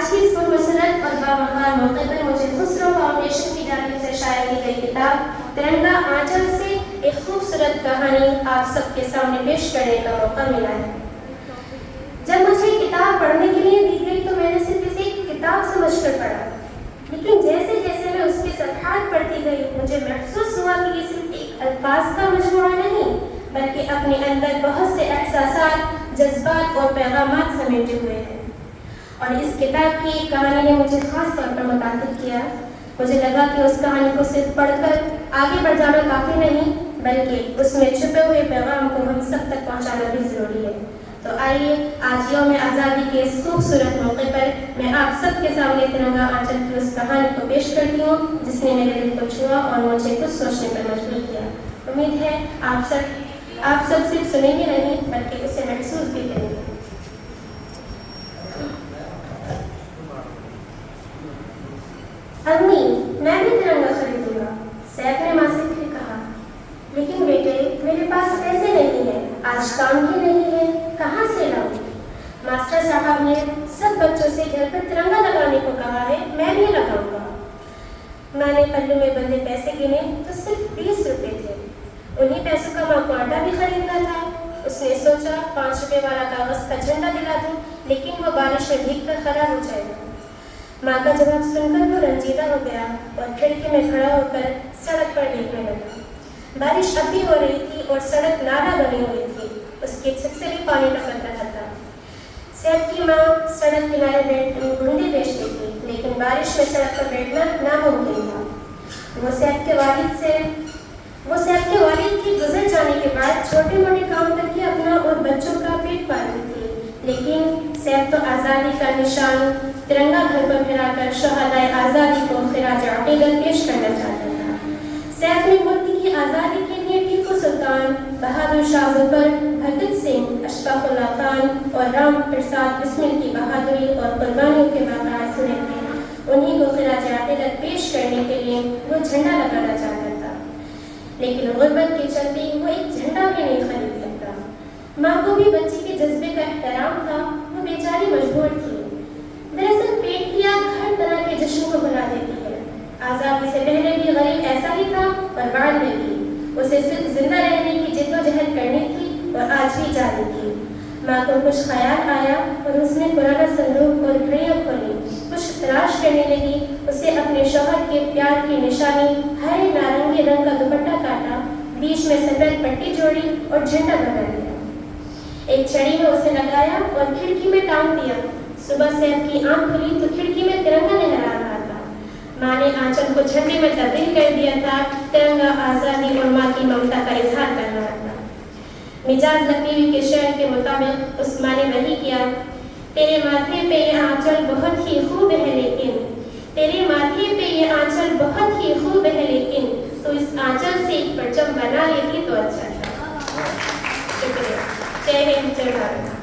آج کی اس پرمسرت اور باوقار موقع پر مجھے خسرو فاؤنڈیشن کی جانب سے شائع کی گئی کتاب ترنگا آنچل سے ایک خوبصورت کہانی آپ سب کے سامنے پیش کرنے کا موقع ملا ہے۔ جب مجھے کتاب پڑھنے کے لیے دی گئی تو میں نے صرف اسے ایک کتاب سمجھ کر پڑھا، لیکن جیسے جیسے میں اس کی صفحات پڑھتی گئی مجھے محسوس ہوا کہ یہ صرف ایک الفاظ کا مجموعہ نہیں بلکہ اپنے اندر بہت سے احساسات، جذبات اور پیغامات سمیٹے ہوئے ہیں۔ اور اس کتاب کی ایک کہانی نے مجھے خاص طور پر متاثر کیا۔ مجھے لگا کہ اس کہانی کو صرف پڑھ کر آگے بڑھ جانا کافی نہیں بلکہ اس میں چھپے ہوئے پیغام کو ہم سب تک پہنچانا بھی ضروری ہے۔ تو آئیے آج یوم آزادی کے اس خوبصورت موقع پر میں آپ سب کے سامنے ترنگا آنچل کی اس کہانی کو پیش کرتی ہوں جس نے میرے دل کو چھوا اور مجھے کچھ سوچنے پر مجبور کیا۔ امید ہے آپ سب صرف سنیں گے نہیں بلکہ اسے محسوس بھی کریں گے۔ امی، میں بھی ترنگا خریدوں گا، سیف نے ماں سے پھر کہا۔ لیکن بیٹے، میرے پاس پیسے نہیں ہیں، آج کام بھی نہیں ہے، کہاں سے لاؤں؟ ماسٹر صاحب نے سب بچوں سے گھر پر ترنگا لگانے کو کہا ہے، میں بھی لگاؤں گا۔ ماں نے پلو میں بندے پیسے گنے تو صرف 20 روپے تھے۔ انہی پیسوں کا ماں کو آٹا بھی خریدنا تھا۔ اس نے سوچا 5 روپے والا کاغذ کا جھنڈا دلا دوں، لیکن وہ بارش میں بھیگ کر خراب ہو جائے گا۔ ماں کا جواب سن کر وہ رنجیدہ ہو گیا اور کھڑکی میں کھڑا ہو کر سڑک پر دیکھنے لگا۔ بارش اب بھی ہو رہی تھی اور سڑک نالہ بنی ہوئی تھی، اس کی چھت سے بھی پانی ٹپک رہا تھا۔ سیف کی ماں سڑک کنارے گھنڈے بیچتی تھی، لیکن بارش میں سڑک پر بیٹھنا ناممکن تھا۔ وہ سیف کے والد کے گزر جانے کے بعد چھوٹے موٹے کام کر کے اپنا اور بچوں کا پیٹ پالتی تھی، لیکن سیف تو آزادی کا نشان ترنگا گھر پر پھیلا کر شہدائے آزادی کو خراج عقیدت پیش کرنا چاہتا تھا۔ سیف نے ملک کی آزادی کے لیے ٹیپو سلطان، بہادر شاہ ظفر، بھگت سنگھ، اشفاق اللہ خان اور رام پرساد بسمل کی بہادری اور قربانیوں کے واقعات سنے تھے۔ انہی کو خراج عقیدت پیش کرنے کے لیے وہ جھنڈا لگانا چاہتا تھا، لیکن غربت کے چلتے وہ ایک جھنڈا بھی نہیں خرید سکتا۔ ماں کو بھی بچے کے جذبے کا احترام تھا، وہ بیچاری مجبور تھی۔ دراصل پیٹ کی آگ ہر طرح کے جشن کو بھلا دیتی ہے۔ آزادی سے پہلے بھی غریب ایسا ہی تھا اور بعد میں بھی۔ اسے صرف زندہ رہنے کی جدوجہد کرنی تھی اور آج بھی جاری تھی۔ ماں کو کچھ خیال آیا اور اس نے پرانا صندوق اور گھڑیاں کھولی، کچھ تلاش کرنے لگی۔ اسے اپنے شوہر کے پیار کی نشانی ہرے نارنگی رنگ کا دوپٹہ کاٹا، بیچ میں سفید پٹی جوڑی اور جھنڈا بنا دیا۔ ایک چھڑی میں اسے لگایا اور کھڑکی میں ٹانگ دیا۔ صبح سیف کی آنکھ کھلی تو کھڑکی میں ترنگا لہرا رہا تھا۔ ماں نے آنچل کو جھنڈے میں تبدیل کر دیا تھا۔ ترنگا آزادی اور ماں کی ممتا کا اظہار کر رہا تھا۔ مجاز لکیوی کے شعر کے مطابق اس ماں نے وحی کیا، تیرے ماتھے پہ یہ آنچل بہت ہی خوب ہے لیکن، تیرے ماتھے پہ یہ آنچل بہت ہی خوب ہے لیکن، تو اس آنچل سے ایک پرچم بنا لیتی تو اچھا تھا۔ شکریہ۔ جے ہند، جے بھارت۔